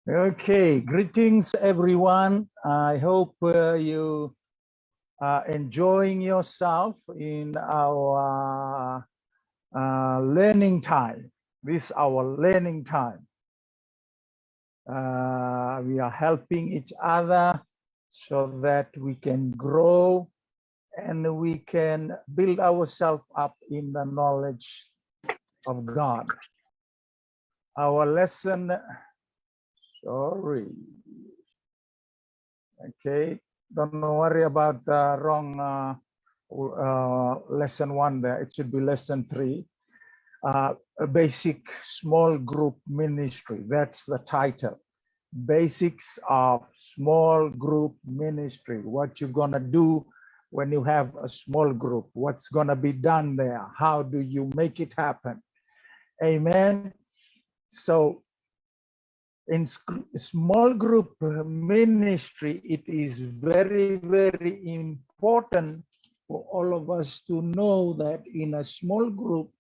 Okay, greetings everyone. I hope you are enjoying yourself in our learning time. This is our learning time. We are helping each other so that we can grow and we can build ourselves up in the knowledge of God. Our lesson, okay, don't worry about the wrong lesson 1 there. It should be lesson 3. A basic small group ministry. That's the title. Basics of small group ministry. What you're gonna do when you have a small group. What's gonna be done there? How do you make it happen? Amen. So in small group ministry, it is very, very important for all of us to know that in a small group,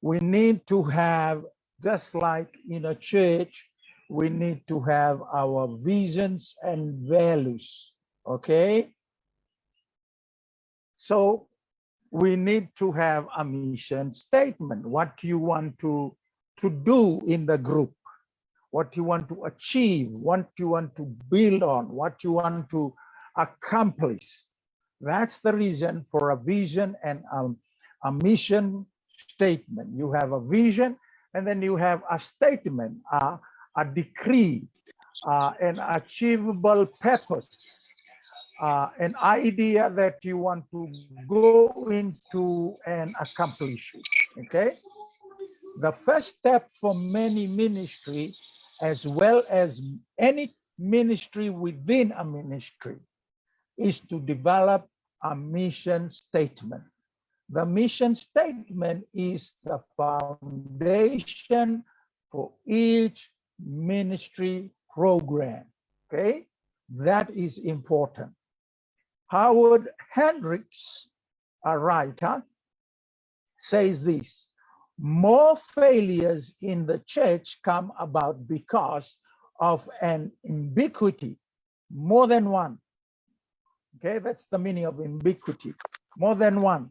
we need to have, just like in a church, we need to have our visions and values, okay? So we need to have a mission statement, what you want to do in the group, what you want to achieve, what you want to build on, what you want to accomplish. That's the reason for a vision and a mission statement. You have a vision and then you have a statement, a decree, an achievable purpose, an idea that you want to go into and accomplish it, okay? The first step for many ministry, as well as any ministry within a ministry, is to develop a mission statement. The mission statement is the foundation for each ministry program, okay? That is important. Howard Hendricks, a writer, says this: more failures in the church come about because of an ambiguity, more than one. Okay, that's the meaning of ambiguity, more than one,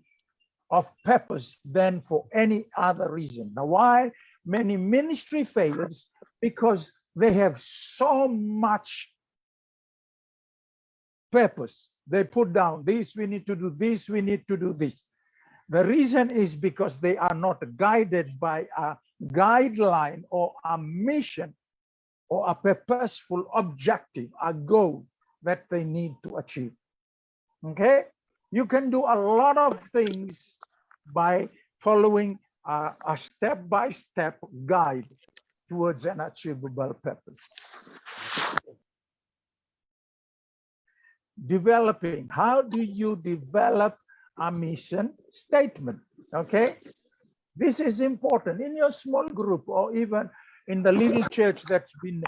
of purpose than for any other reason. Now, why many ministry fails? Because they have so much purpose. They put down this, we need to do this, we need to do this. The reason is because they are not guided by a guideline or a mission or a purposeful objective, a goal that they need to achieve. Okay? You can do a lot of things by following a step-by-step guide towards an achievable purpose. Developing. How do you develop a mission statement? Okay, this is important in your small group or even in the little church that's been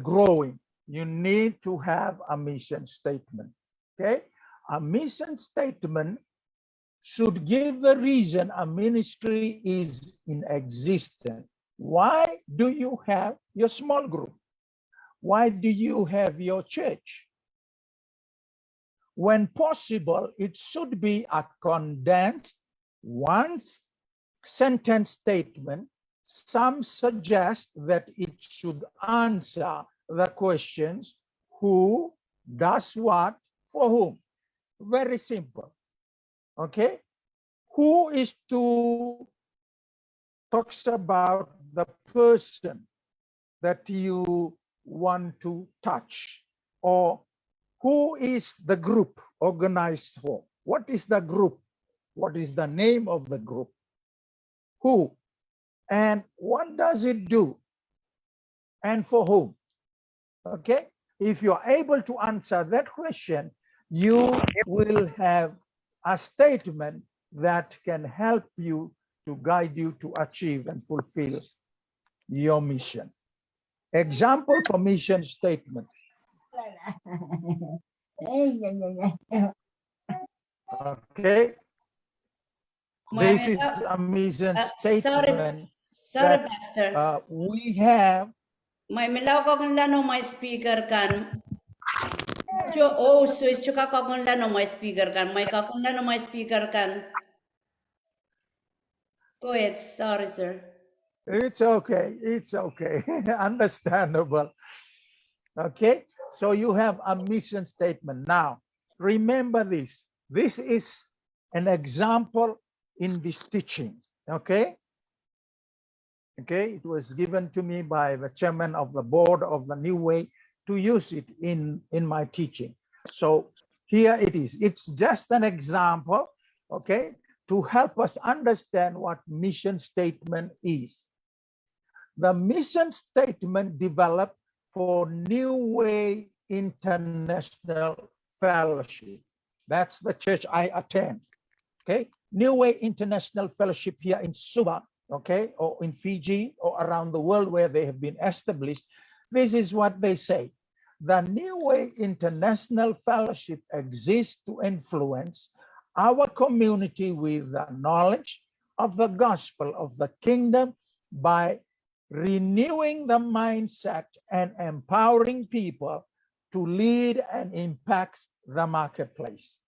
growing. You need to have a mission statement. Okay, a mission statement should give the reason a ministry is in existence. Why do you have your small group? Why do you have your church? When possible, it should be a condensed one-sentence statement. Some suggest that it should answer the questions: who, does what, for whom. Very simple. Okay? Who is to talks about the person that you want to touch, or who is the group organized for? What is the group? What is the name of the group? Who? And what does it do? And for whom? Okay? If you're able to answer that question, you will have a statement that can help you to guide you to achieve and fulfill your mission. Example for mission statement. Okay, this is a mission statement. Sorry, Pastor. We have May milaw ko kung lano may speaker kan. So chuka ko kung lano may speaker kan. May ka kung lano may speaker kan. Go ahead. Sorry, sir. It's okay. It's okay. Understandable. Okay. So you have a mission statement. Now, remember this. This is an example in this teaching. Okay. Okay. It was given to me by the chairman of the board of the New Way to use it in my teaching. So here it is. It's just an example. Okay. To help us understand what mission statement is. The mission statement developed for New Way International Fellowship. That's the church I attend. Okay, New Way International Fellowship here in Suva, okay, or in Fiji or around the world where they have been established. This is what they say. The New Way International Fellowship exists to influence our community with the knowledge of the gospel of the kingdom by renewing the mindset and empowering people to lead and impact the marketplace.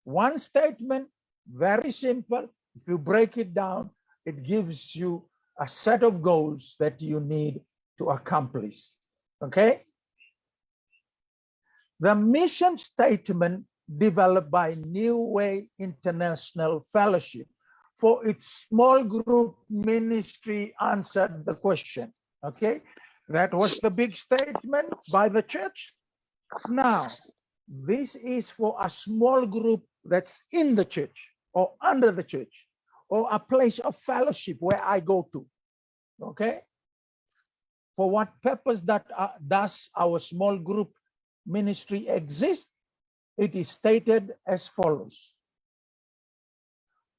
One statement, very simple. If you break it down, it gives you a set of goals that you need to accomplish. Okay? The mission statement developed by New Way International Fellowship for its small group ministry answered the question. Okay, that was the big statement by the church. Now, this is for a small group that's in the church or under the church or a place of fellowship where I go to. Okay, for what purpose does our small group ministry exist? It is stated as follows.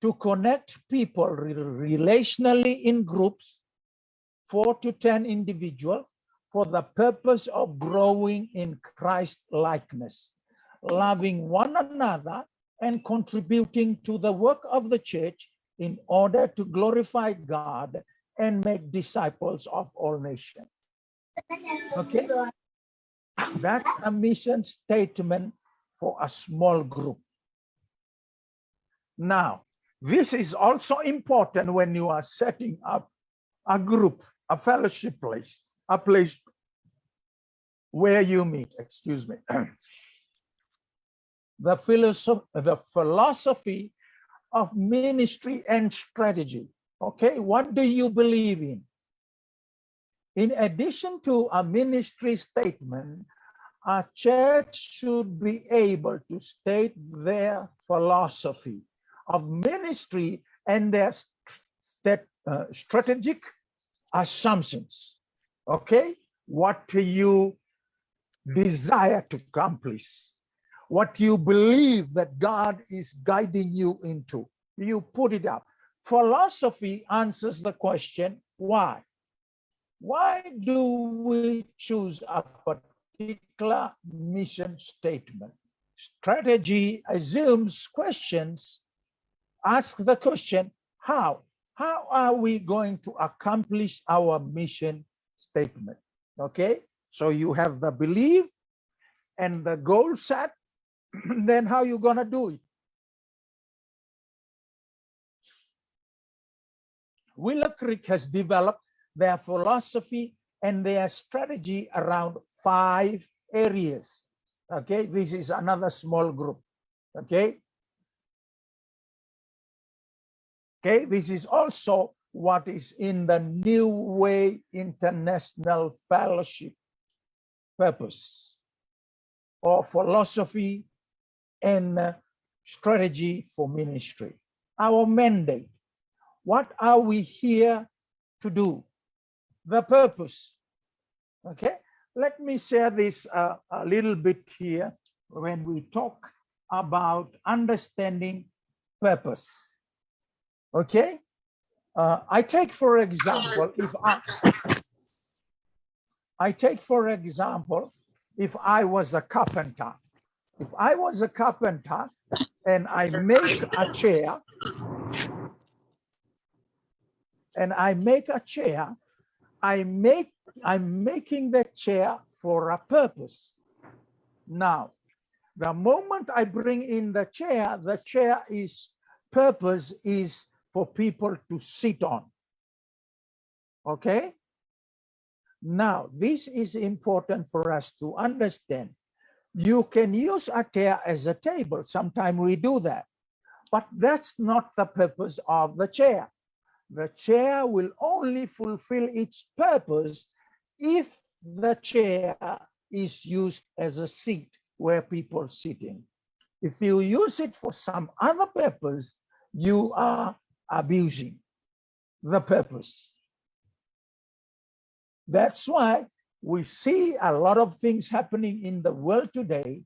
To connect people relationally in groups, 4 to 10 individuals, for the purpose of growing in Christ likeness, loving one another and contributing to the work of the church in order to glorify God and make disciples of all nations. Okay, that's a mission statement for a small group. Now, this is also important when you are setting up a group, a fellowship place, a place where you meet, excuse me. The philosophy of ministry and strategy. Okay, what do you believe in? In addition to a ministry statement, a church should be able to state their philosophy of ministry and their strategic assumptions. Okay, what you desire to accomplish, what you believe that God is guiding you into, you put it up. Philosophy answers the question, why? Why do we choose a particular mission statement? Strategy assumes questions, asks the question, how? How are we going to accomplish our mission statement? Okay, so you have the belief and the goal set, then how you gonna do it? Willow Creek has developed their philosophy and their strategy around 5 areas. Okay, this is another small group. Okay. Okay, this is also what is in the New Way International Fellowship purpose or philosophy and strategy for ministry. Our mandate. What are we here to do? The purpose. Okay, let me share this a little bit here when we talk about understanding purpose. Okay, I take for example, if I was a carpenter. If I was a carpenter and I make a chair, I'm making the chair for a purpose. Now, the moment I bring in the chair purpose is for people to sit on. Okay? Now, this is important for us to understand. You can use a chair as a table. Sometimes we do that. But that's not the purpose of the chair. The chair will only fulfill its purpose if the chair is used as a seat where people sit in. If you use it for some other purpose, you are abusing the purpose. That's why we see a lot of things happening in the world today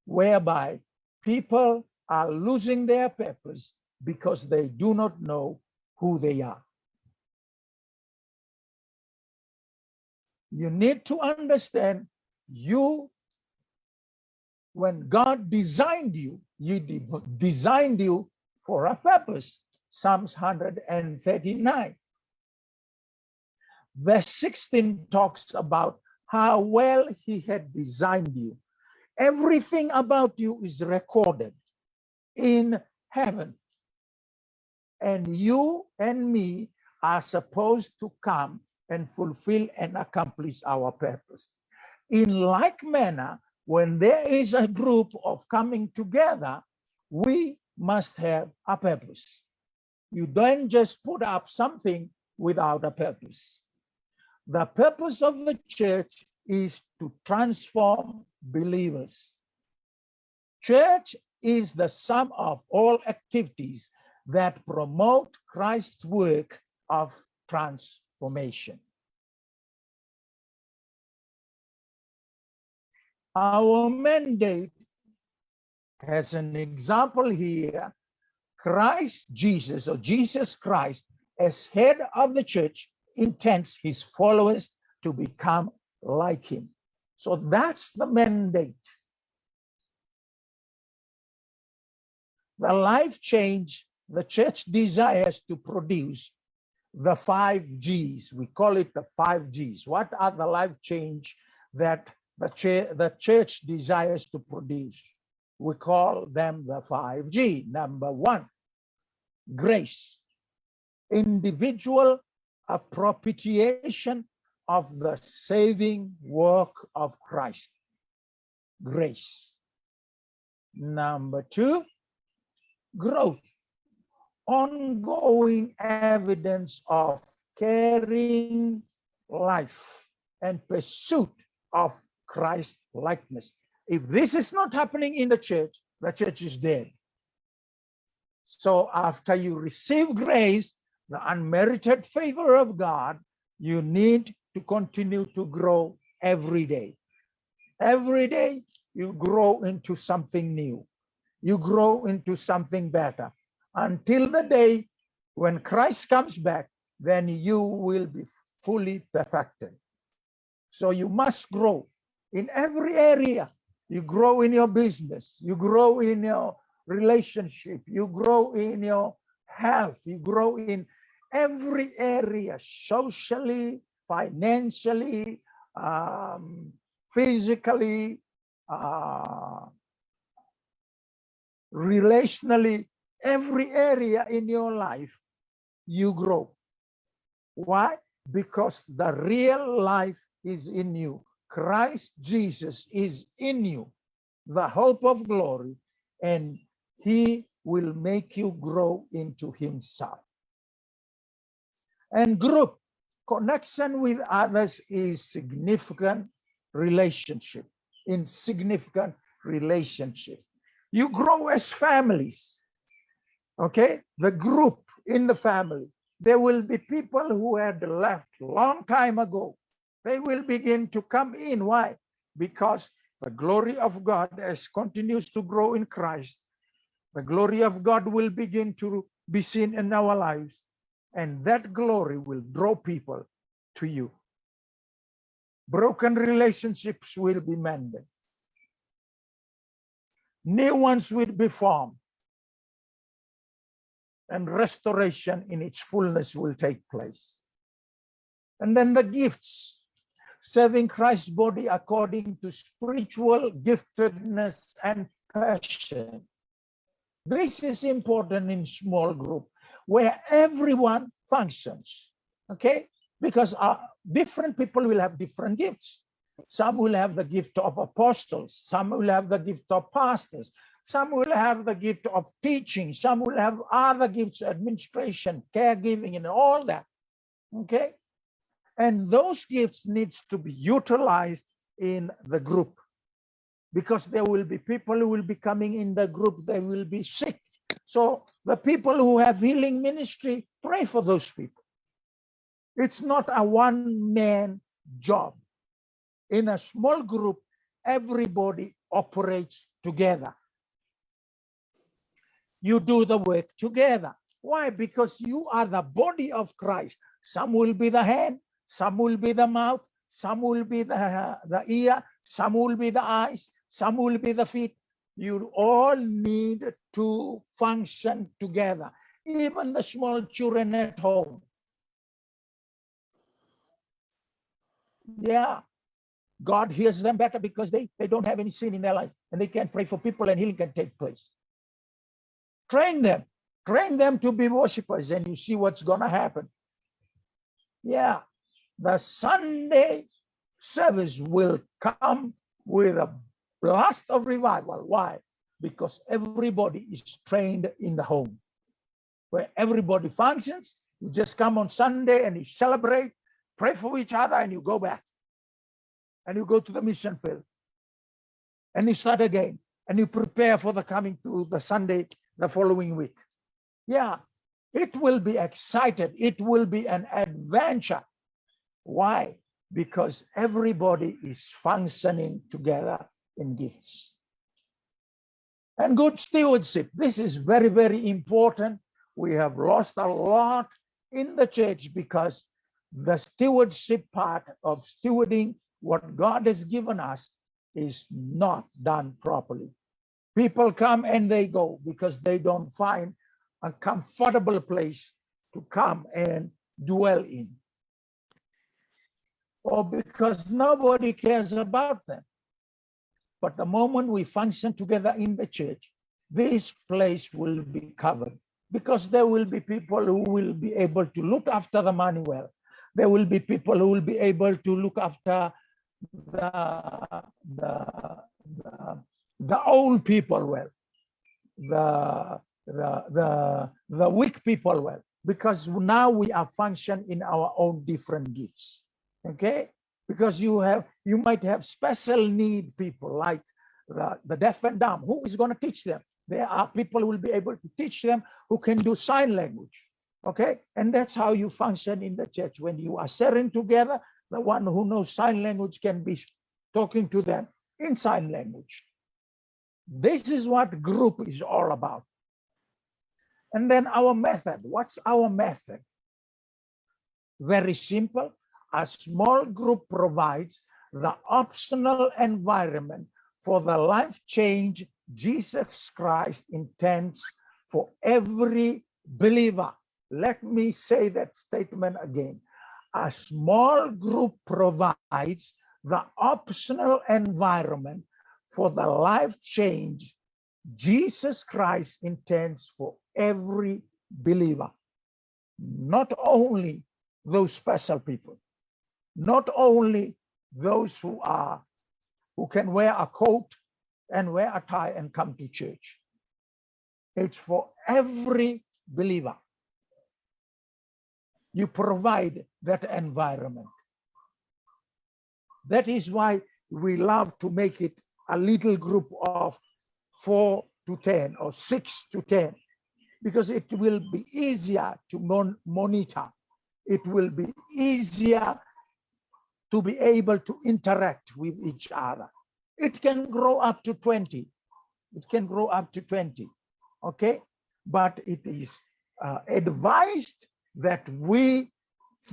whereby people are losing their purpose because they do not know who they are. You need to understand, when God designed you, He designed you for a purpose. Psalms 139. Verse 16 talks about how well He had designed you. Everything about you is recorded in heaven. And you and me are supposed to come and fulfill and accomplish our purpose. In like manner, when there is a group of coming together, we must have a purpose. You don't just put up something without a purpose. The purpose of the church is to transform believers. Church is the sum of all activities that promote Christ's work of transformation. Our mandate, as an example here, Christ Jesus, or Jesus Christ, as head of the church, intends his followers to become like him. So that's the mandate. The life change the church desires to produce, the 5 Gs. We call it the 5 Gs. What are the life change that the church desires to produce? We call them the 5G. Number 1, grace. Individual appropriation of the saving work of Christ. Grace. Number 2, growth. Ongoing evidence of caring life and pursuit of Christ likeness. If this is not happening in the church is dead. So after you receive grace, the unmerited favor of God, you need to continue to grow every day. Every day you grow into something new. You grow into something better. Until the day when Christ comes back, then you will be fully perfected. So you must grow in every area. You grow in your business. You grow in your relationship. You grow in your health. You grow in every area, socially, financially, physically, relationally. Every area in your life, you grow. Why? Because the real life is in you. Christ Jesus is in you, the hope of glory, and he will make you grow into himself. And group connection with others is significant relationship. In significant relationship, you grow as families. Okay, the group in the family. There will be people who had left long time ago. They will begin to come in. Why? Because the glory of God as continues to grow in Christ. The glory of God will begin to be seen in our lives. And that glory will draw people to you. Broken relationships will be mended. New ones will be formed. And restoration in its fullness will take place. And then the gifts, serving Christ's body according to spiritual giftedness and passion. This is important in small group where everyone functions, okay? Because different people will have different gifts. Some will have the gift of apostles. Some will have the gift of pastors. Some will have the gift of teaching. Some will have other gifts, administration, caregiving, and all that, okay? And those gifts needs to be utilized in the group, because there will be people who will be coming in the group, they will be sick. So the people who have healing ministry, pray for those people. It's not a one-man job. In a small group, everybody operates together. You do the work together. Why? Because you are the body of Christ. Some will be the hand, some will be the mouth, some will be the ear, some will be the eyes, some will be the feet. You all need to function together. Even the small children at home. Yeah, God hears them better because they don't have any sin in their life, and they can pray for people and healing can take place. Train them to be worshipers, and you see what's going to happen. Yeah, the Sunday service will come with a blast of revival. Why? Because everybody is trained in the home, where everybody functions. You just come on Sunday and you celebrate, pray for each other, and you go back. And you go to the mission field. And you start again. And you prepare for the coming to the Sunday the following week. Yeah, it will be excited. It will be an adventure. Why? Because everybody is functioning together in gifts. And good stewardship. This is very, very important. We have lost a lot in the church because the stewardship part of stewarding what God has given us is not done properly. People come and they go because they don't find a comfortable place to come and dwell in, or because nobody cares about them. But the moment we function together in the church, this place will be covered, because there will be people who will be able to look after the money well. There will be people who will be able to look after the old people well, the weak people well, because now we are functioning in our own different gifts. Okay, because you might have special need people like the deaf and dumb. Who is going to teach them? There are people who will be able to teach them who can do sign language. Okay, and that's how you function in the church. When you are sharing together, the one who knows sign language can be talking to them in sign language. This is what group is all about. And then our method. What's our method? Very simple. A small group provides the optional environment for the life change Jesus Christ intends for every believer. Let me say that statement again. A small group provides the optional environment for the life change Jesus Christ intends for every believer. Not only those special people, not only those who can wear a coat and wear a tie and come to church. It's for every believer. You provide that environment. That is why we love to make it a little group of 4 to 10 or 6 to 10, because it will be easier to monitor. It will be easier to be able to interact with each other. It can grow up to 20. It can grow up to 20, okay? But it is advised that we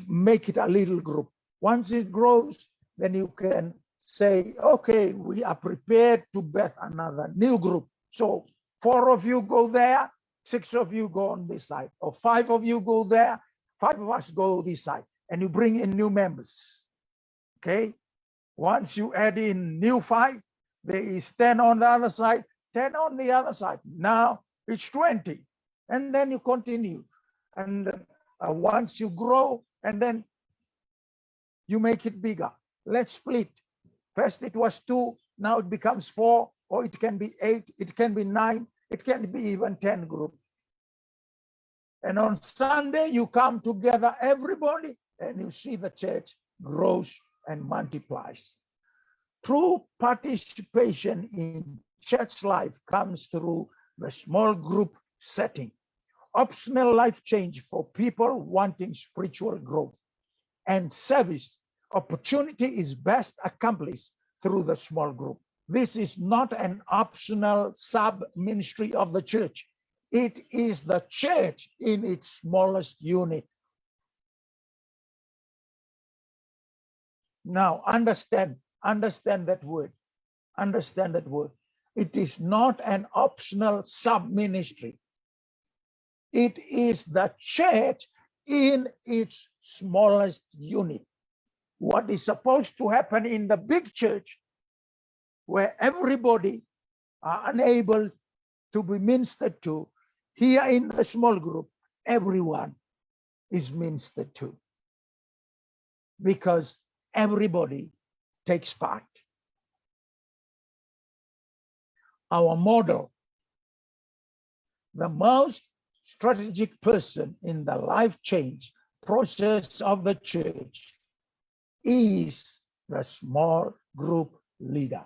make it a little group. Once it grows, then you can say, okay, we are prepared to birth another new group. So 4 of you go there, 6 of you go on this side, or 5 of you go there, 5 of us go this side. and you bring in new members. Okay? Once you add in new 5, there is 10 on the other side, 10 on the other side. Now it's 20. And then you continue. And once you grow, and then you make it bigger. Let's split. First it was 2, now it becomes 4, or it can be 8, it can be 9, it can be even 10 groups. And on Sunday, you come together, everybody, and you see the church grows and multiplies. True participation in church life comes through the small group setting. Optional life change for people wanting spiritual growth. And service opportunity is best accomplished through the small group. This is not an optional sub-ministry of the church. It is the church in its smallest unit. Now, understand that word. Understand that word. It is not an optional sub-ministry. It is the church in its smallest unit. What is supposed to happen in the big church, where everybody are unable to be ministered to, here in the small group, everyone is ministered to, because everybody takes part. Our model, the most strategic person in the life change process of the church is the small group leader.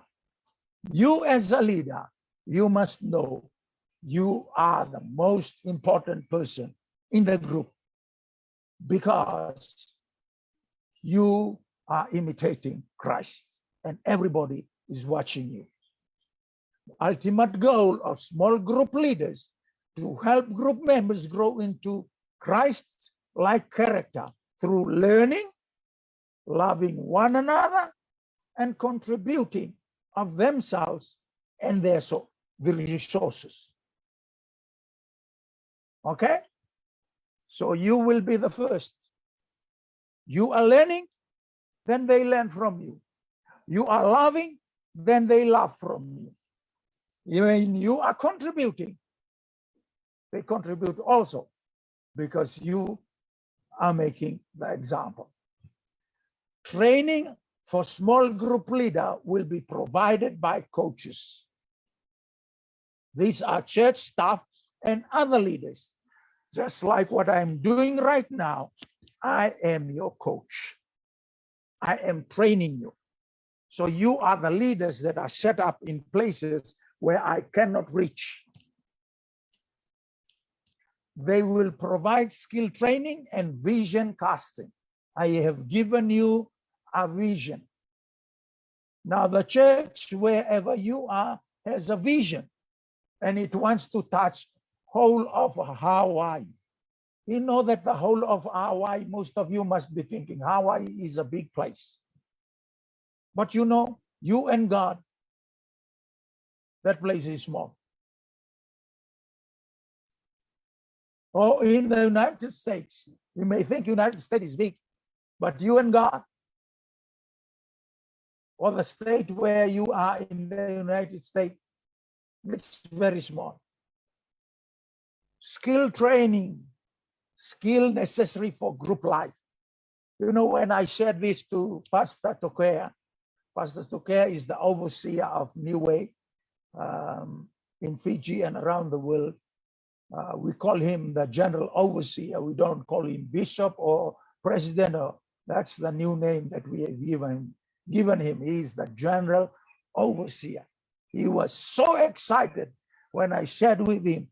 You as a leader, you must know you are the most important person in the group, because you are imitating Christ and everybody is watching you. The ultimate goal of small group leaders to help group members grow into Christ-like character through learning, loving one another, and contributing of themselves and the resources. Okay? So you will be the first. You are learning, then they learn from you. You are loving, then they love from you. When you are contributing, they contribute also, because you are making the example. Training for small group leader will be provided by coaches. These are church staff and other leaders. Just like what I'm doing right now, I am your coach. I am training you. So you are the leaders that are set up in places where I cannot reach. They will provide skill training and vision casting. I have given you a vision. Now the church, wherever you are, has a vision, and it wants to touch whole of Hawaii. You know that the whole of Hawaii, most of you must be thinking, Hawaii is a big place. But you know, you and God, that place is small. Or in the United States, you may think United States is big, but you and God, or the state where you are in the United States, it's very small. Skill training, skill necessary for group life. You know, when I shared this to Pastor Tokea is the overseer of New Way in Fiji and around the world. We call him the general overseer. We don't call him bishop or president. That's the new name that we have given him. He's the general overseer. He was so excited when I shared with him,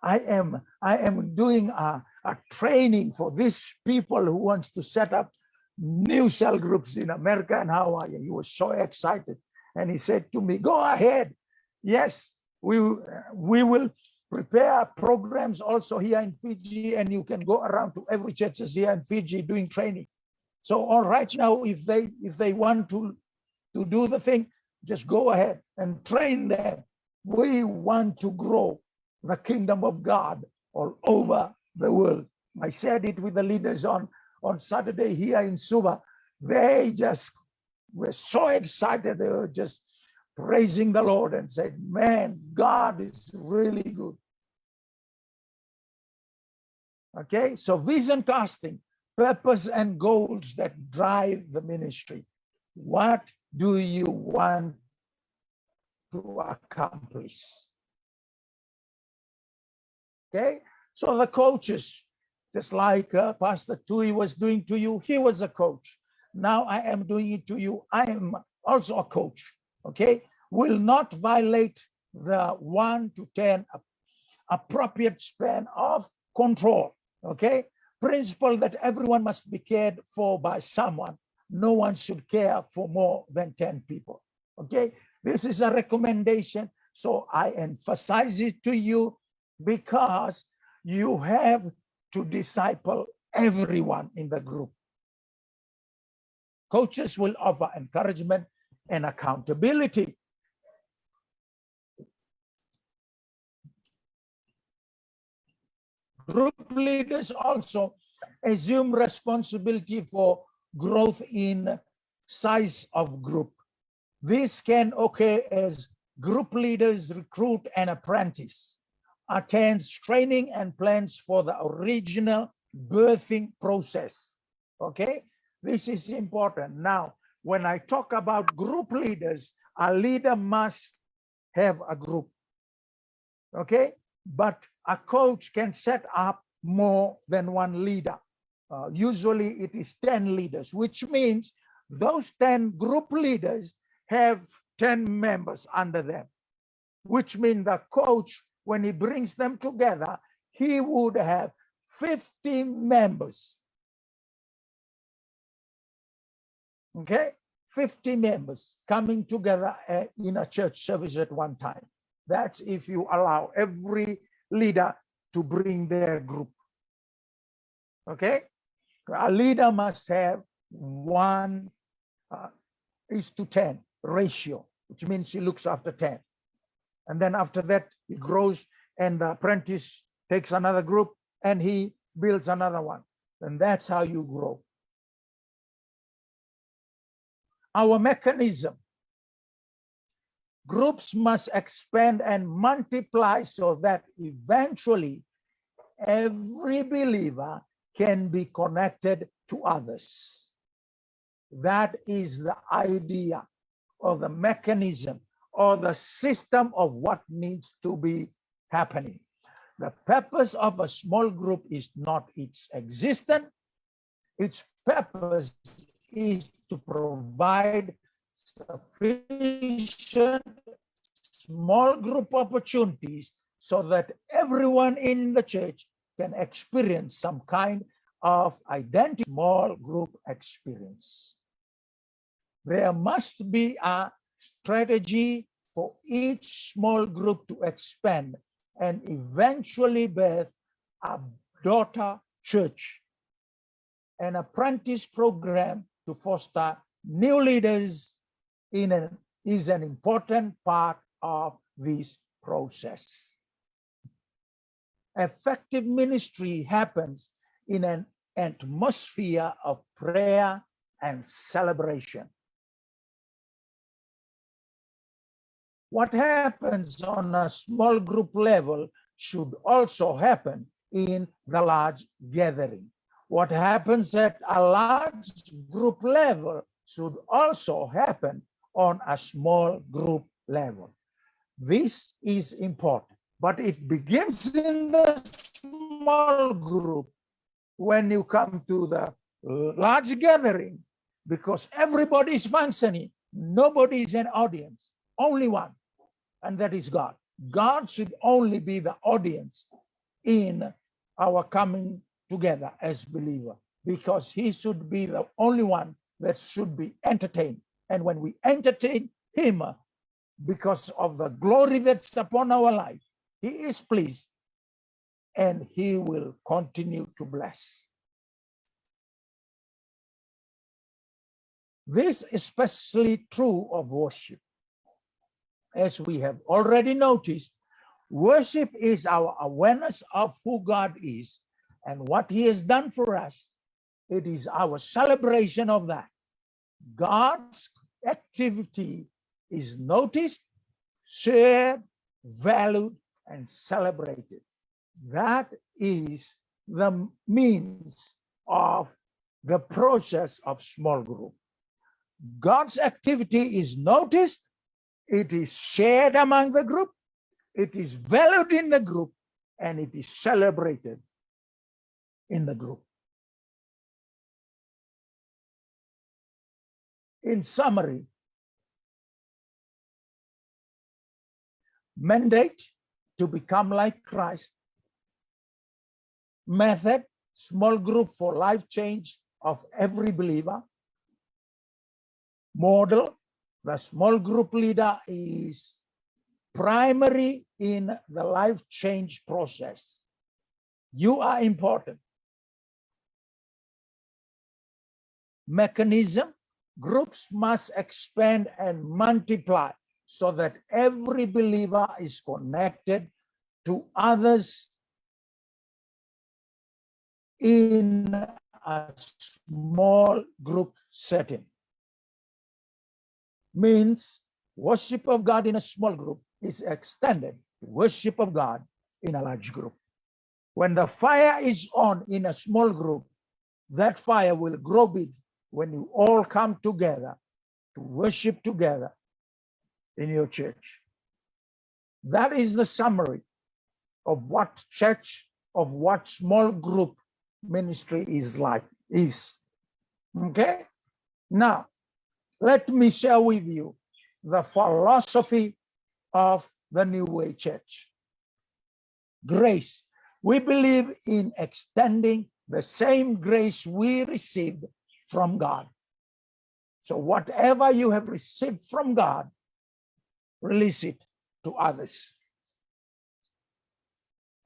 I am doing a training for these people who wants to set up new cell groups in America and Hawaii. He was so excited. And he said to me, go ahead. Yes, we will prepare programs also here in Fiji, and you can go around to every churches here in Fiji doing training. So all right now, if they want to do the thing, just go ahead and train them. We want to grow the kingdom of God all over the world. I said it with the leaders on on Saturday here in Suba, they just were so excited. They were just praising the Lord and said, man, God is really good. Okay, so vision casting, purpose and goals that drive the ministry. What do you want to accomplish? Okay, so the coaches, just like Pastor Tui was doing to you, he was a coach. Now I am doing it to you. I am also a coach. Okay, will not violate the 1 to 10 appropriate span of control. Okay, principle that everyone must be cared for by someone. No one should care for more than 10 people. Okay, this is a recommendation. So I emphasize it to you because you have to disciple everyone in the group. Coaches will offer encouragement and accountability. Group leaders also assume responsibility for growth in size of group. This can occur as group leaders recruit an apprentice, attends training and plans for the original birthing process. Okay, this is important. Now, when I talk about group leaders, a leader must have a group. Okay, but a coach can set up more than one leader. Usually it is 10 leaders, which means those 10 group leaders have 10 members under them, which means the coach, when he brings them together, he would have 50 members. Okay, 50 members coming together in a church service at one time. That's if you allow every leader to bring their group. Okay, a leader must have 1:10 ratio, which means he looks after 10. And then after that, he grows and the apprentice takes another group and he builds another one. And that's how you grow. Our mechanism. Groups must expand and multiply so that eventually every believer can be connected to others. That is the idea or the mechanism or the system of what needs to be happening. The purpose of a small group is not its existence. Its purpose is to provide sufficient small group opportunities so that everyone in the church can experience some kind of identity small group experience. There must be a strategy for each small group to expand and eventually birth a daughter church. An apprentice program to foster new leaders is an important part of this process. Effective ministry happens in an atmosphere of prayer and celebration. What happens on a small group level should also happen in the large gathering. What happens at a large group level should also happen on a small group level. This is important, but it begins in the small group when you come to the large gathering, because everybody is functioning. Nobody is an audience, only one, and that is God. God should only be the audience in our coming together as believer, because he should be the only one that should be entertained. And when we entertain him, because of the glory that's upon our life, he is pleased and he will continue to bless. This is especially true of worship. As we have already noticed, worship is our awareness of who God is and what he has done for us, It is our celebration of that. God's activity is noticed, shared, valued, and celebrated. That is the means of the process of small group. God's activity is noticed, it is shared among the group, it is valued in the group, and it is celebrated in the group. In summary, mandate to become like Christ, method, small group for life change of every believer, model, the small group leader is primary in the life change process. You are important. Mechanism, groups must expand and multiply so that every believer is connected to others in a small group setting. Means worship of God in a small group is extended to worship of God in a large group. When the fire is on in a small group, that fire will grow big when you all come together to worship together in your church. That is the summary of what church, of what small group ministry is like, okay? Now, let me share with you the philosophy of the New Way Church. Grace. We believe in extending the same grace we received from God. So whatever you have received from God, release it to others.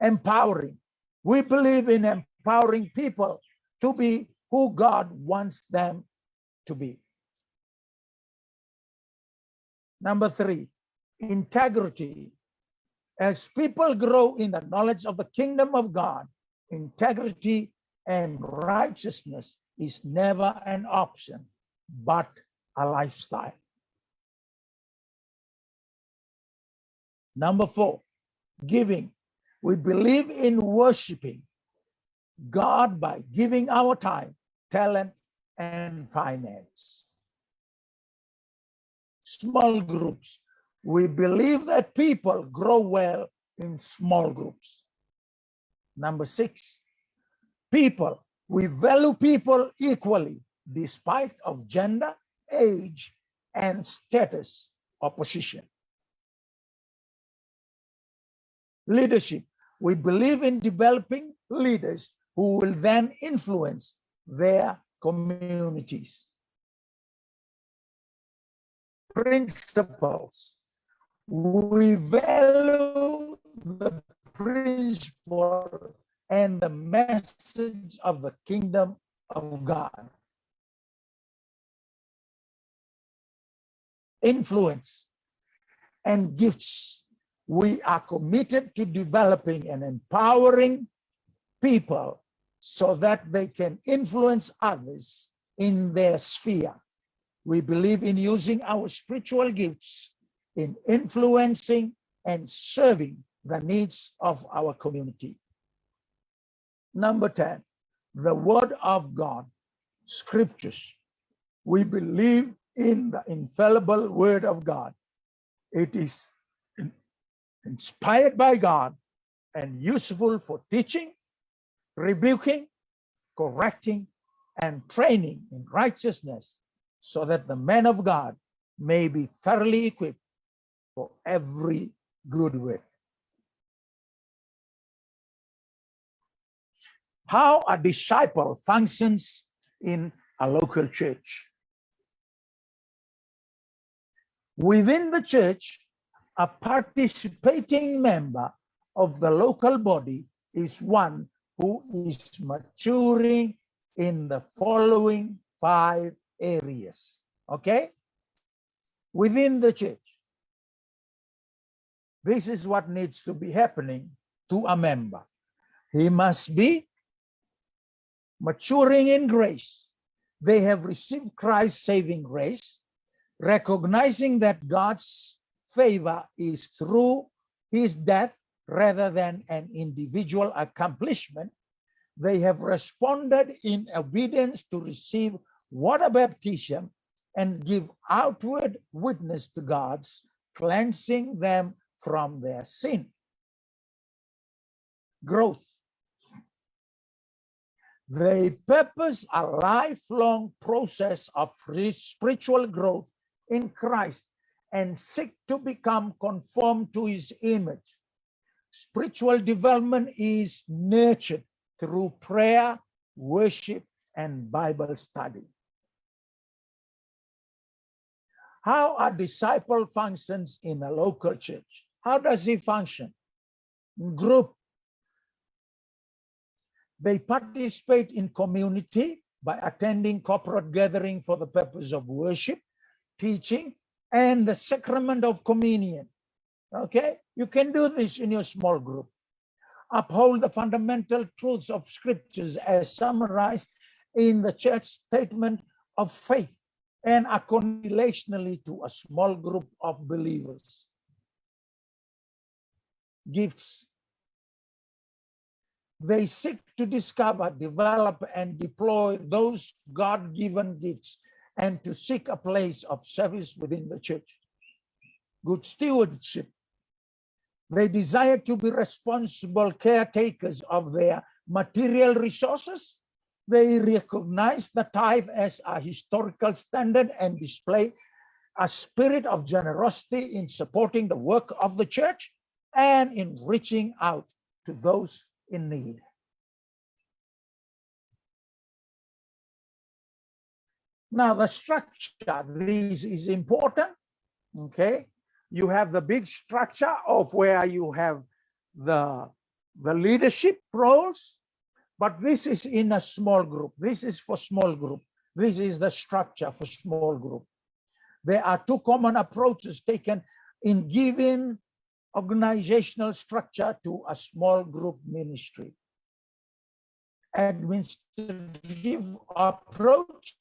Empowering. We believe in empowering people to be who God wants them to be. Number 3, integrity. As people grow in the knowledge of the kingdom of God, integrity and righteousness is never an option, but a lifestyle. Number 4, giving. We believe in worshiping God by giving our time, talent, and finance. Small groups. We believe that people grow well in small groups. Number 6, people. We value people equally despite of gender, age, and status or position. Leadership. We believe in developing leaders who will then influence their communities. Principles. We value the principle and the message of the kingdom of God. Influence and gifts. We are committed to developing and empowering people so that they can influence others in their sphere. We believe in using our spiritual gifts in influencing and serving the needs of our community. Number 10, the Word of God, Scriptures. We believe in the infallible Word of God. It is inspired by God and useful for teaching, rebuking, correcting, and training in righteousness, so that the man of God may be thoroughly equipped for every good work. How a disciple functions in a local church. Within the church, a participating member of the local body is one who is maturing in the following 5 areas, okay? Within the church. This is what needs to be happening to a member. He must be maturing in grace. They have received Christ's saving grace, recognizing that God's favor is through his death rather than an individual accomplishment. They have responded in obedience to receive water baptism and give outward witness to God's cleansing them from their sin. Growth. They purpose a lifelong process of spiritual growth in Christ and seek to become conformed to his image. Spiritual development is nurtured through prayer, worship, and Bible study. How a disciple functions in a local church? How does he function? Group. They participate in community by attending corporate gathering for the purpose of worship, teaching, and the sacrament of communion. Okay, you can do this in your small group. Uphold the fundamental truths of scriptures as summarized in the church statement of faith and according relationally to a small group of believers. Gifts. They seek to discover, develop, and deploy those God-given gifts and to seek a place of service within the church. Good stewardship. They desire to be responsible caretakers of their material resources. They recognize the tithe as a historical standard and display a spirit of generosity in supporting the work of the church and in reaching out to those in need. Now, the structure, this is important, okay? You have the big structure of where you have the leadership roles, but this is in a small group. This is for small group. This is the structure for small group. There are two common approaches taken in giving organizational structure to a small group ministry. Administrative approach.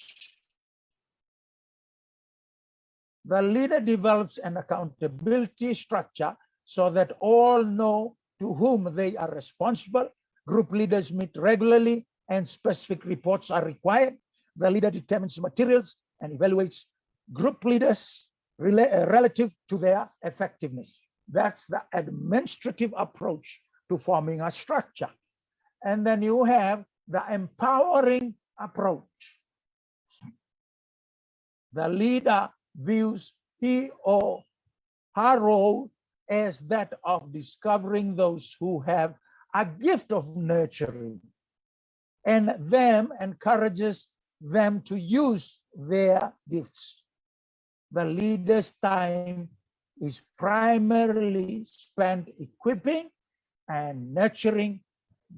The leader develops an accountability structure so that all know to whom they are responsible. Group leaders meet regularly and specific reports are required. The leader determines materials and evaluates group leaders relative to their effectiveness. That's the administrative approach to forming a structure. And then you have the empowering approach. The leader views he or her role as that of discovering those who have a gift of nurturing and them encourages them to use their gifts. The leader's time is primarily spent equipping and nurturing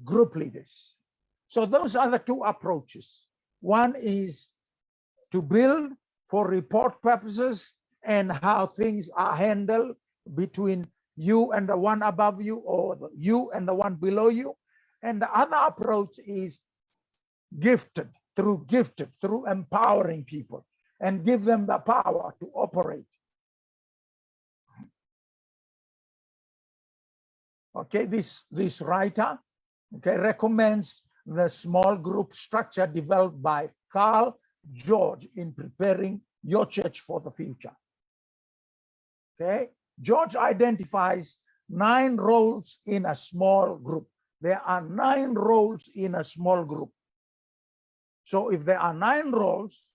group leaders. So those are the two approaches. One is to build for report purposes and how things are handled between you and the one above you or you and the one below you. And the other approach is gifted through empowering people and give them the power to operate. Okay, this writer, okay, recommends the small group structure developed by Carl George in preparing your church for the future. Okay, George identifies 9 roles in a small group. There are 9 roles in a small group. So if there are 9 roles,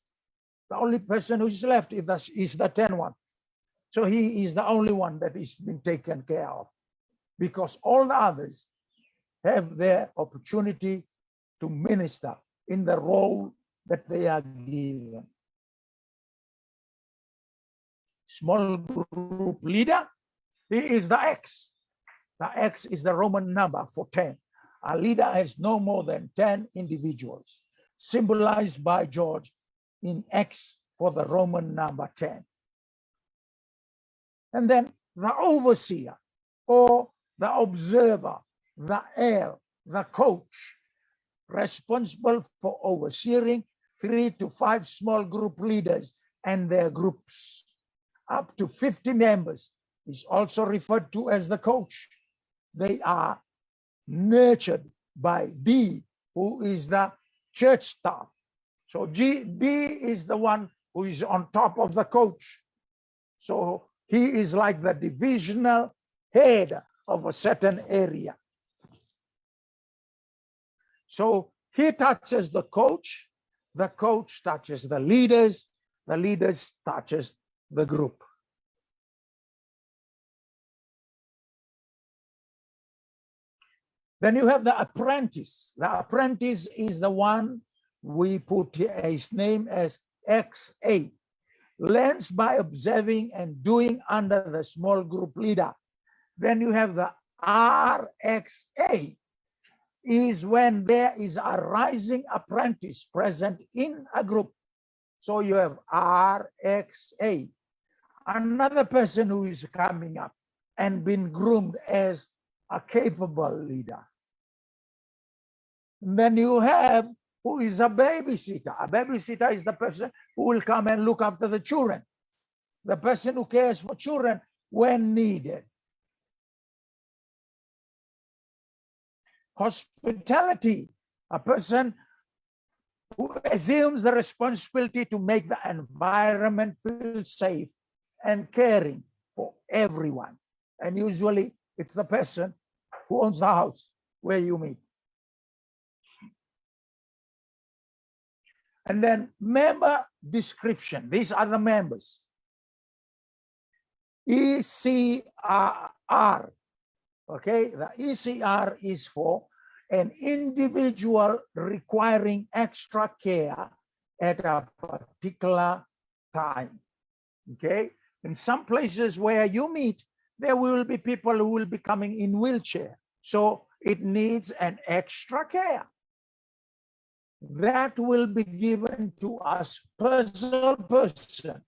the only person who is left is the 10th one. So he is the only one that is being taken care of, because all the others have their opportunity to minister in the role that they are given. Small group leader, he is the X. The X is the Roman number for 10. A leader has no more than 10 individuals, symbolized by George in X for the Roman number 10. And then the overseer or the observer, the L, the coach. responsible for overseeing 3 to 5 small group leaders and their groups. Up to 50 members is also referred to as the coach. They are nurtured by D, who is the church staff. So D is the one who is on top of the coach. So he is like the divisional head of a certain area. So he touches the coach touches the leaders touches the group. Then you have the apprentice. The apprentice is the one we put his name as XA. Learns by observing and doing under the small group leader. Then you have the RXA, is when there is a rising apprentice present in a group. So you have RXA, another person who is coming up and been groomed as a capable leader. And then you have who is a babysitter. A babysitter is the person who will come and look after the children, the person who cares for children when needed. Hospitality, a person who assumes the responsibility to make the environment feel safe and caring for everyone. And usually it's the person who owns the house where you meet. And then member description. These are the members. ECR. Okay, the ECR is for an individual requiring extra care at a particular time. Okay, in some places where you meet, there will be people who will be coming in wheelchair. So it needs an extra care that will be given to a special person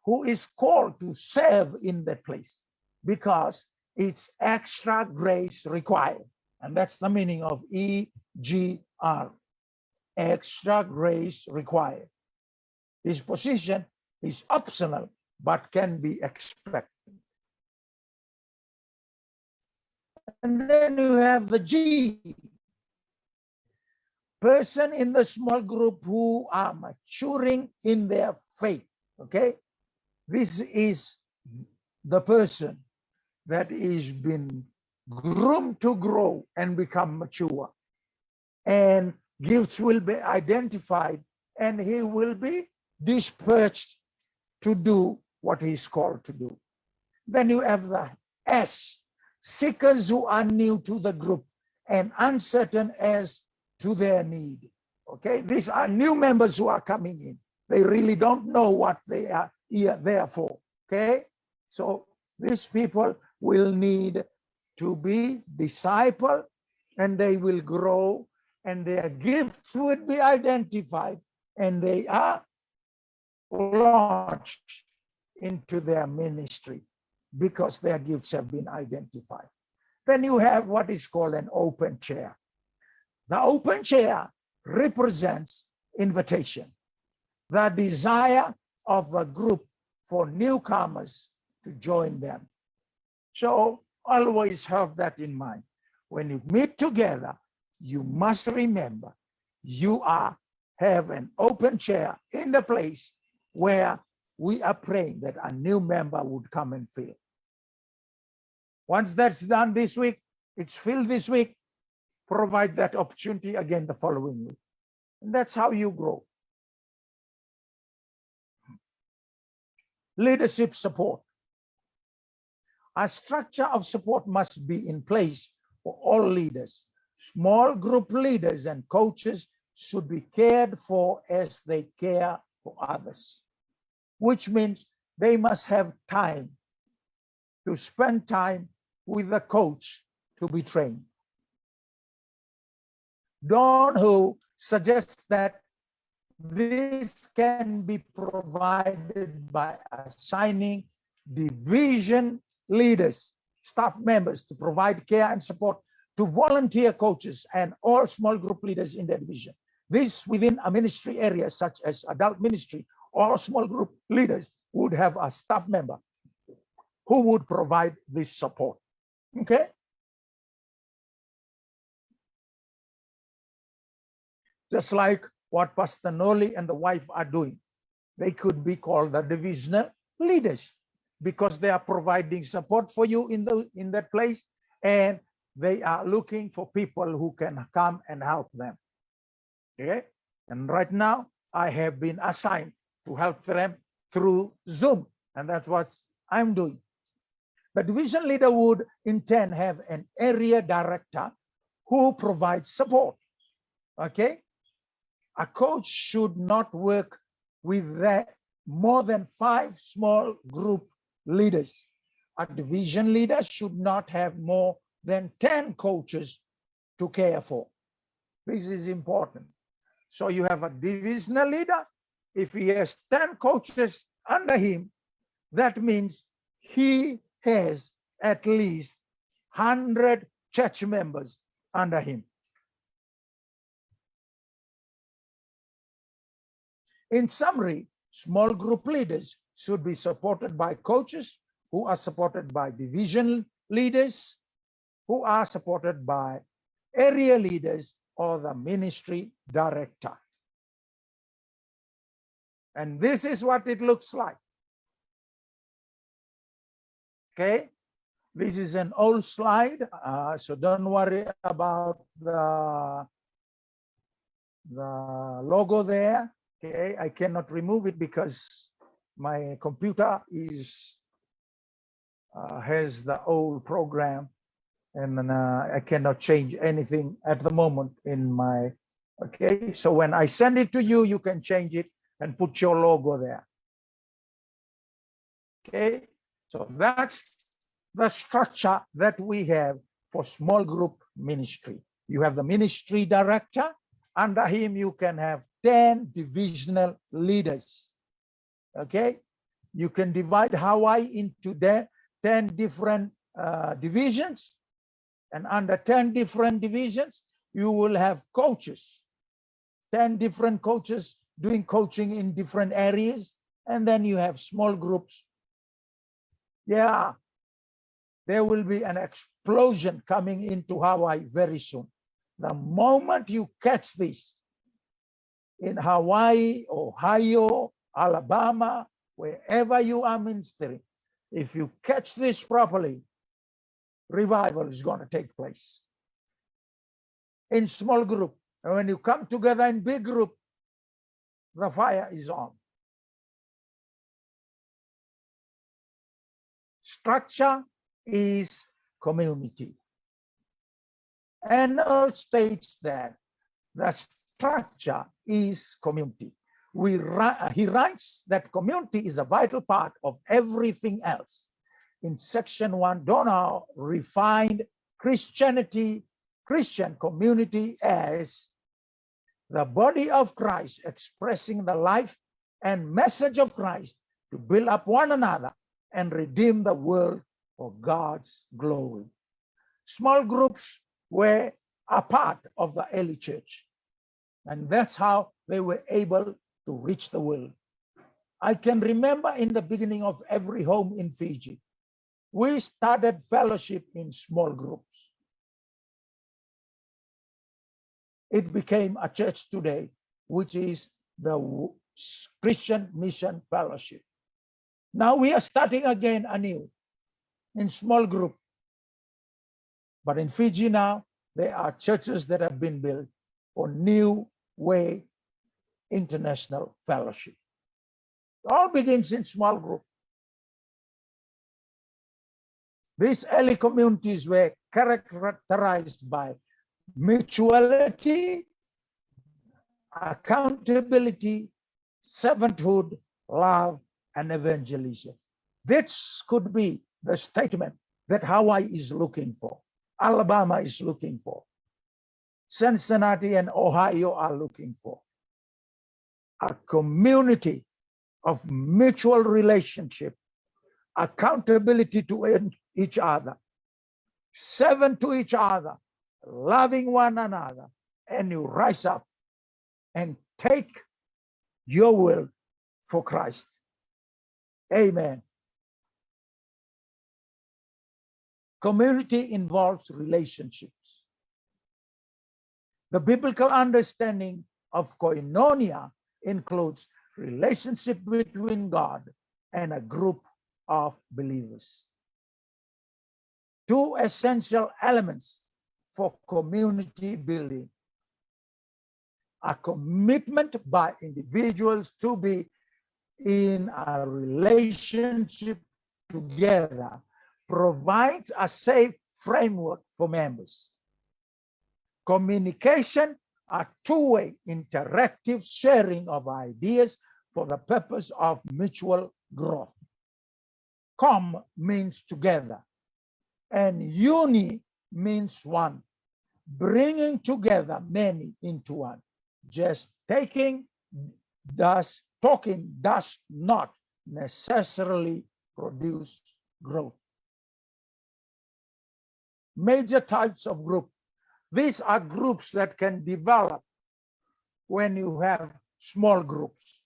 who is called to serve in that place because it's extra grace required. And that's the meaning of EGR, extra grace required. This position is optional, but can be expected. And then you have the G, person in the small group who are maturing in their faith, okay? This is the person that is been groomed to grow and become mature. And gifts will be identified and he will be dispatched to do what he's called to do. Then you have the S, seekers who are new to the group and uncertain as to their need. Okay, these are new members who are coming in. They really don't know what they are here there for. Okay, so these people will need to be discipled and they will grow and their gifts would be identified and they are launched into their ministry because their gifts have been identified. Then you have what is called an open chair. The open chair represents invitation, the desire of a group for newcomers to join them. So always have that in mind. When you meet together, you must remember you have an open chair in the place where we are praying that a new member would come and fill. Once that's done this week, it's filled this week, provide that opportunity again the following week. And that's how you grow. Leadership support. A structure of support must be in place for all leaders. Small group leaders and coaches should be cared for as they care for others, which means they must have time to spend time with the coach to be trained. Don Who suggests that this can be provided by assigning division leaders, staff members to provide care and support to volunteer coaches and all small group leaders in their division. This within a ministry area such as adult ministry, all small group leaders would have a staff member who would provide this support. Okay? Just like what Pastor Noli and the wife are doing. They could be called the divisional leaders because they are providing support for you in that place, and they are looking for people who can come and help them. Okay? And right now, I have been assigned to help them through Zoom, and that's what I'm doing. The division leader would in turn have an area director who provides support. Okay? A coach should not work with more than 5 small group leaders. A division leader should not have more than 10 coaches to care for. This is important. So you have a divisional leader. If he has 10 coaches under him, that means he has at least 100 church members under him. In summary, small group leaders should be supported by coaches who are supported by division leaders, who are supported by area leaders or the ministry director. And this is what it looks like. Okay, this is an old slide, so don't worry about the logo there. Okay, I cannot remove it because my computer has the old program, and I cannot change anything at the moment in my. Okay, so when I send it to you, you can change it and put your logo there. Okay, so that's the structure that we have for small group ministry. You have the ministry director. Under him, you can have 10 divisional leaders. Okay, you can divide Hawaii into 10 different divisions, and under 10 different divisions, you will have coaches, 10 different coaches doing coaching in different areas, and then you have small groups. Yeah, there will be an explosion coming into Hawaii very soon. The moment you catch this in Hawaii, Ohio, Alabama, wherever you are ministering, if you catch this properly, revival is going to take place in small group. And when you come together in big group, the fire is on. Structure is community. And it states that the structure is community. He writes that community is a vital part of everything else. In section 1, Donau refined Christian community as the body of Christ expressing the life and message of Christ to build up one another and redeem the world for God's glory. Small groups were a part of the early church, and that's how they were able to reach the world. I can remember in the beginning of every home in Fiji, we started fellowship in small groups. It became a church today, which is the Christian Mission Fellowship. Now we are starting again anew in small group. But in Fiji now, there are churches that have been built for New Way International Fellowship. It all begins in small group. These early communities were characterized by mutuality, accountability, servanthood, love, and evangelism. This could be the statement that Hawaii is looking for, Alabama is looking for, Cincinnati and Ohio are looking for. A community of mutual relationship, accountability to each other, servant to each other, loving one another, and you rise up and take your will for Christ. Amen. Community involves relationships. The biblical understanding of koinonia includes relationship between God and a group of believers. Two essential elements for community building: a commitment by individuals to be in a relationship together provides a safe framework for members. Communication, a two-way interactive sharing of ideas for the purpose of mutual growth. Com means together, and uni means one, bringing together many into one. Just talking does not necessarily produce growth. Major types of group. These are groups that can develop when you have small groups.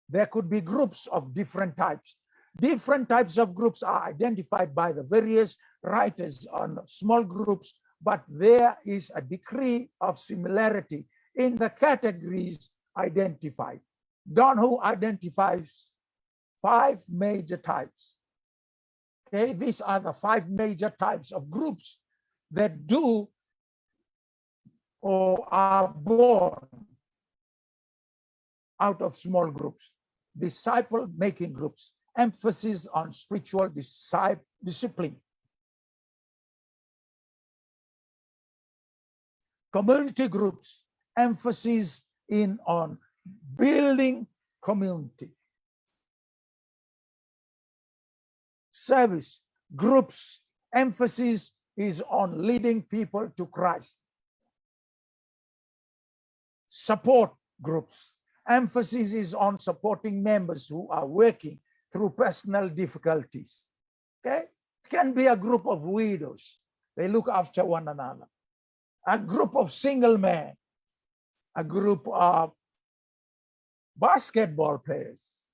There could be groups of different types. Different types of groups are identified by the various writers on small groups, but there is a degree of similarity in the categories identified. Donahue identifies 5 major types. Okay, these are the 5 major types of groups that do or are born out of small groups. Disciple-making groups, emphasis on spiritual discipline. Community groups, emphasis on building community. Service groups, emphasis is on leading people to Christ. Support groups, emphasis is on supporting members who are working through personal difficulties. Okay, it can be a group of widows, they look after one another. A group of single men, a group of basketball players,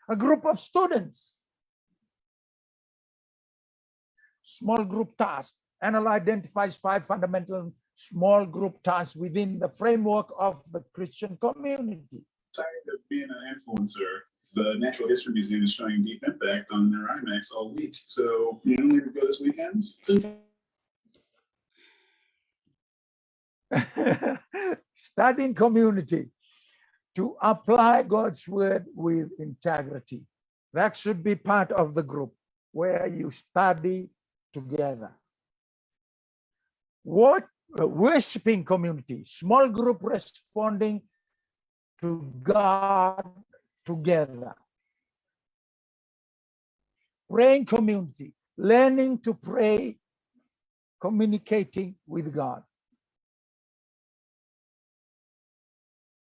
a group of students. Small group tasks. Anal identifies 5 fundamental small group tasks within the framework of the Christian community. Tired of being an influencer. The Natural History Museum is showing deep impact on their IMAX all week. So you only go this weekend? Studying community to apply God's word with integrity. That should be part of the group where you study together. Worshiping community, small group responding to God together. Praying community, learning to pray, communicating with God.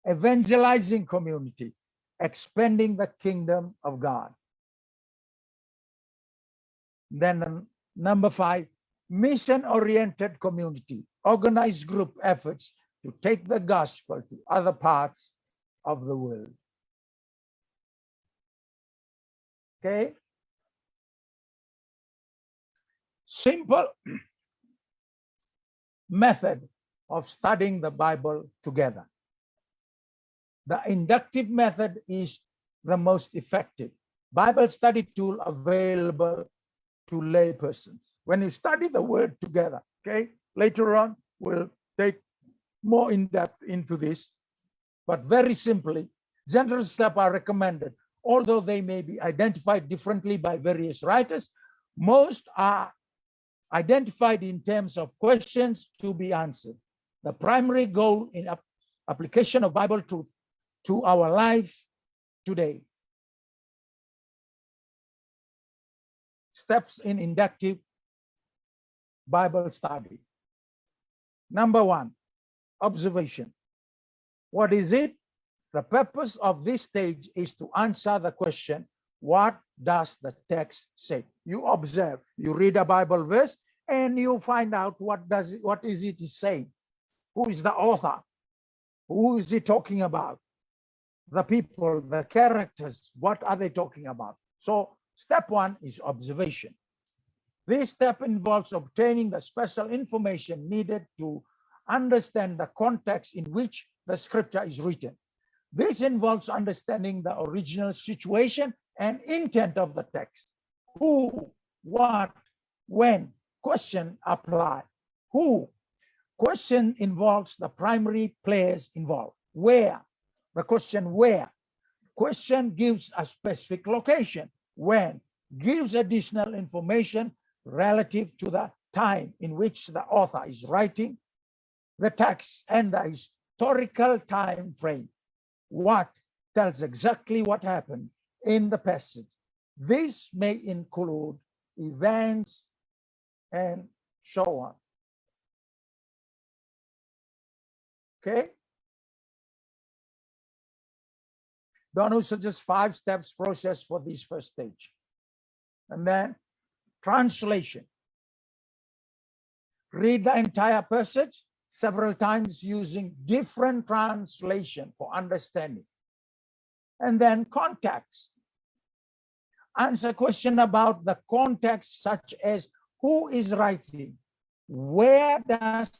Evangelizing community, expanding the kingdom of God. Then number 5, mission-oriented community, organized group efforts to take the gospel to other parts of the world. Okay? Simple method of studying the Bible together. The inductive method is the most effective Bible study tool available to laypersons. When you study the word together, okay? Later on, we'll take more in depth into this, but very simply, general steps are recommended. Although they may be identified differently by various writers, most are identified in terms of questions to be answered. The primary goal in application of Bible truth to our life today. Steps in inductive Bible study. Number 1, observation. What is it? The purpose of this stage is to answer the question, What does the text say? You observe, you read a Bible verse, and you find out what is it saying? Who is the author? Who is he talking about? The people, the characters, what are they talking about? So step one is observation. This step involves obtaining the special information needed to understand the context in which the scripture is written. This involves understanding the original situation and intent of the text. Who, what, when, question apply. Who, question involves the primary players involved. Where, the question where. Question gives a specific location. When, gives additional information relative to the time in which the author is writing the text and the historical time frame. What tells exactly what happened in the passage. This may include events and so on. Okay? Donald suggests 5 steps process for this first stage. And then translation. Read the entire passage several times using different translation for understanding. And then context. Answer question about the context, such as who is writing, where does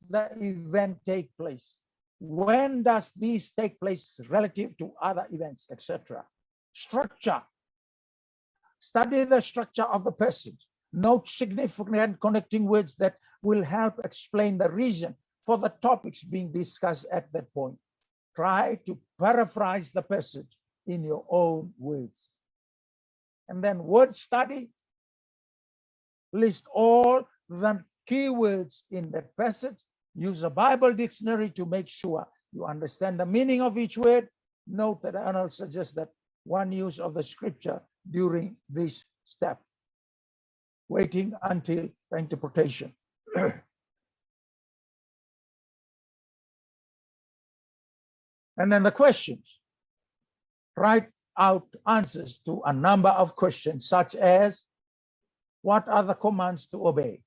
the event take place, when does this take place relative to other events, etc. Structure. Study the structure of the passage. Note significant connecting words that will help explain the reason for the topics being discussed at that point. Try to paraphrase the passage in your own words. And then word study. List all the keywords in that passage. Use a Bible dictionary to make sure you understand the meaning of each word. Note that Arnold suggests that one use of the scripture during this step, waiting until the interpretation. And then the questions. Write out answers to a number of questions, such as, what are the commands to obey?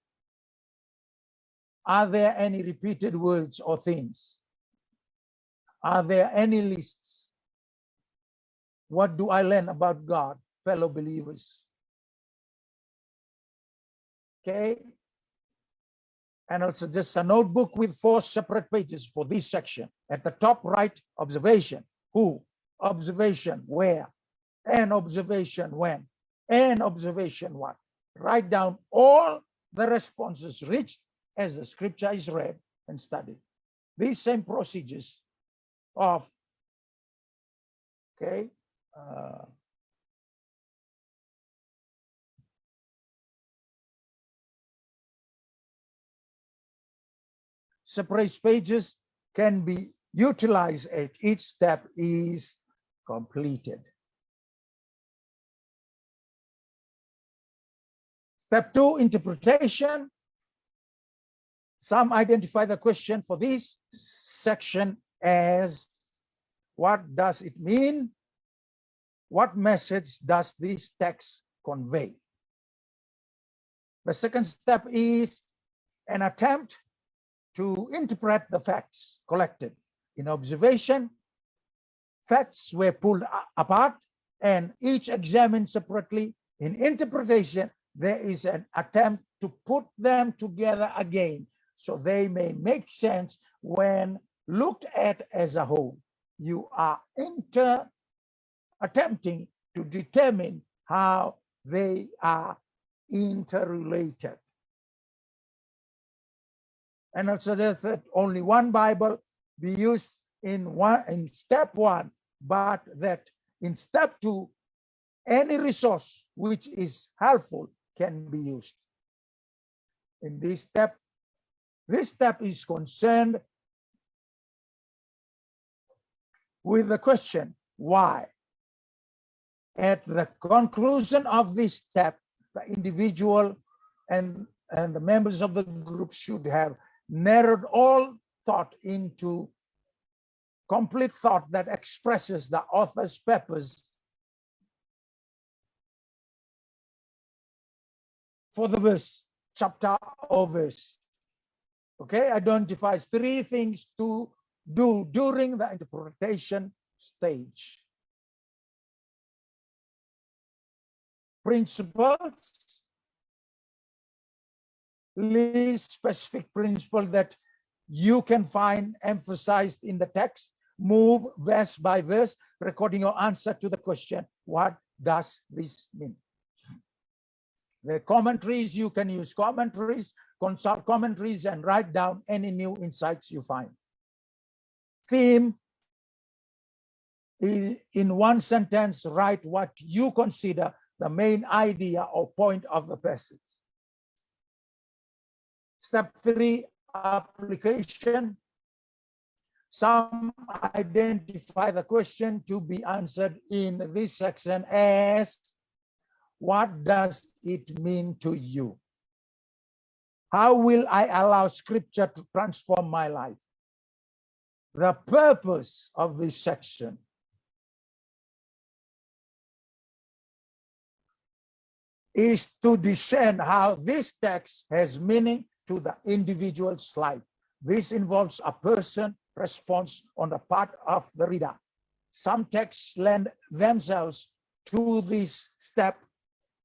Are there any repeated words or themes? Are there any lists? What do I learn about God, fellow believers? Okay. And I'll suggest a notebook with 4 separate pages for this section. At the top right, observation. Who? Observation where? And observation when? And observation what? Write down all the responses reached as the scripture is read and studied. These same procedures of, okay, separate pages can be utilized as each step is completed. Step 2, interpretation. Some identify the question for this section as, what does it mean? What message does this text convey? The second step is an attempt to interpret the facts collected. In observation, facts were pulled apart and each examined separately. In interpretation, there is an attempt to put them together again so they may make sense when looked at as a whole. You are attempting to determine how they are interrelated. And also that only one Bible be used in step 1, but that in step 2, any resource which is helpful can be used. In this step is concerned with the question, why? At the conclusion of this step, the individual and the members of the group should have narrowed all thought into complete thought that expresses the author's purpose for the verse, chapter or verse. Okay, identifies 3 things to do during the interpretation stage. Principles, list specific principle that you can find emphasized in the text. Move verse by verse, recording your answer to the question, what does this mean? The commentaries, you can use commentaries, consult commentaries, and write down any new insights you find. Theme is, in one sentence, write what you consider the main idea or point of the passage. Step 3, application. Some identify the question to be answered in this section as, what does it mean to you? How will I allow Scripture to transform my life? The purpose of this section is to discern how this text has meaning to the individual's life. This involves a person response on the part of the reader. Some texts lend themselves to this step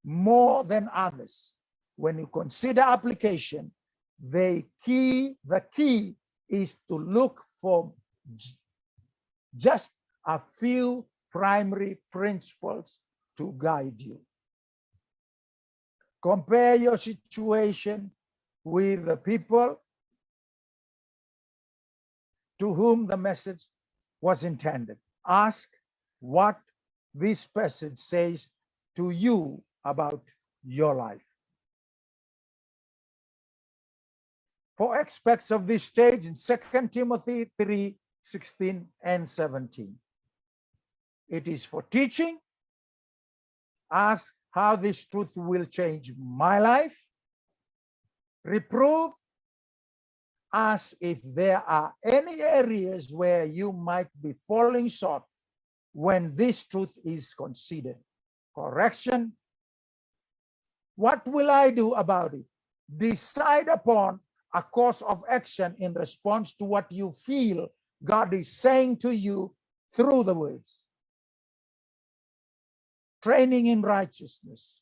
more than others. When you consider application, the key is to look for just a few primary principles to guide you. Compare your situation with the people to whom the message was intended. Ask what this passage says to you about your life. For aspects of this stage in 2 Timothy 3:16 and 17. It is for teaching. Ask how this truth will change my life. Reprove. Ask if there are any areas where you might be falling short when this truth is considered. Correction. What will I do about it? Decide upon a course of action in response to what you feel God is saying to you through the words. Training in righteousness.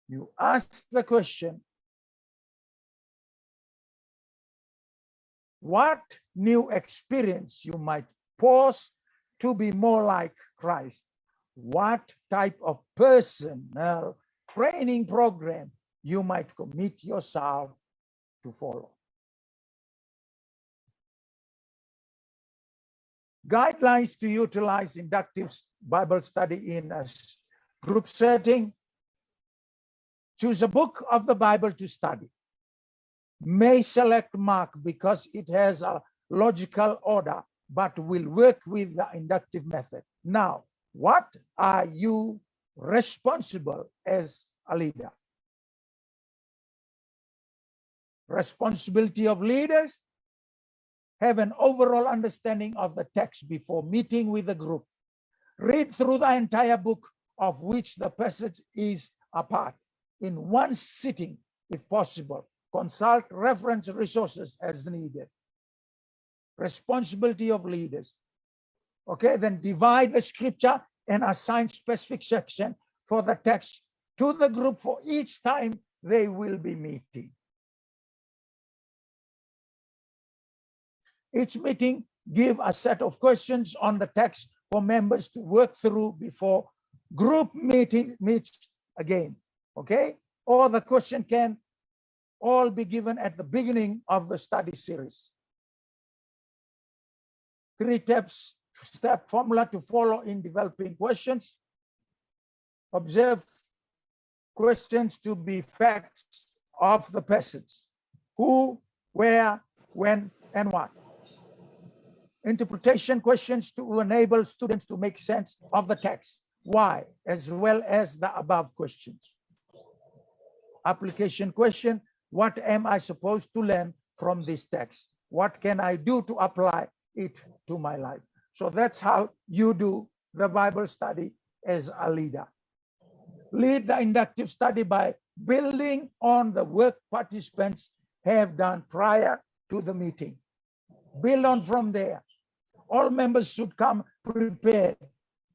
You ask the question, what new experience you might pause to be more like Christ? What type of personal training program you might commit yourself to follow? Guidelines to utilize inductive Bible study in a group setting. Choose a book of the Bible to study. May select Mark because it has a logical order, but will work with the inductive method. Now, what are you responsible as a leader? Responsibility of leaders: have an overall understanding of the text before meeting with the group. Read through the entire book of which the passage is a part in one sitting, if possible. Consult reference resources as needed. Responsibility of leaders. Okay, then divide the scripture and assign specific section for the text to the group for each time they will be meeting. Each meeting, give a set of questions on the text for members to work through before group meeting meets again. Okay? Or the question can all be given at the beginning of the study series. 3 step formula to follow in developing questions. Observe questions to be facts of the passage. Who, where, when, and what. Interpretation questions to enable students to make sense of the text. Why, as well as the above questions. Application question: what am I supposed to learn from this text? What can I do to apply it to my life? So that's how you do the Bible study as a leader. Lead the inductive study by building on the work participants have done prior to the meeting. Build on from there. All members should come prepared,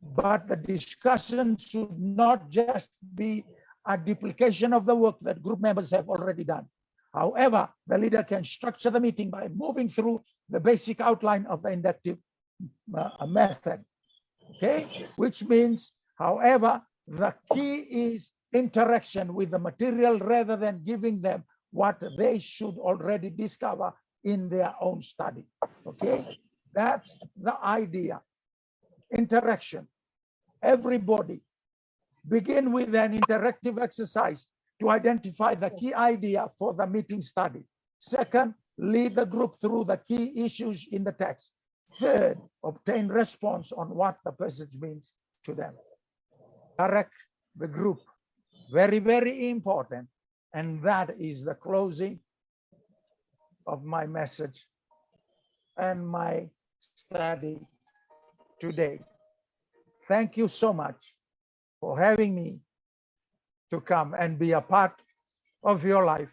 but the discussion should not just be a duplication of the work that group members have already done. However, the leader can structure the meeting by moving through the basic outline of the inductive method. Okay, which means, however, the key is interaction with the material rather than giving them what they should already discover in their own study. Okay, that's the idea. Interaction. Everybody begin with an interactive exercise to identify the key idea for the meeting study. Second, lead the group through the key issues in the text. Third, obtain response on what the passage means to them. Direct the group. Very, very important. And that is the closing of my message and my study today. Thank you so much for having me to come and be a part of your life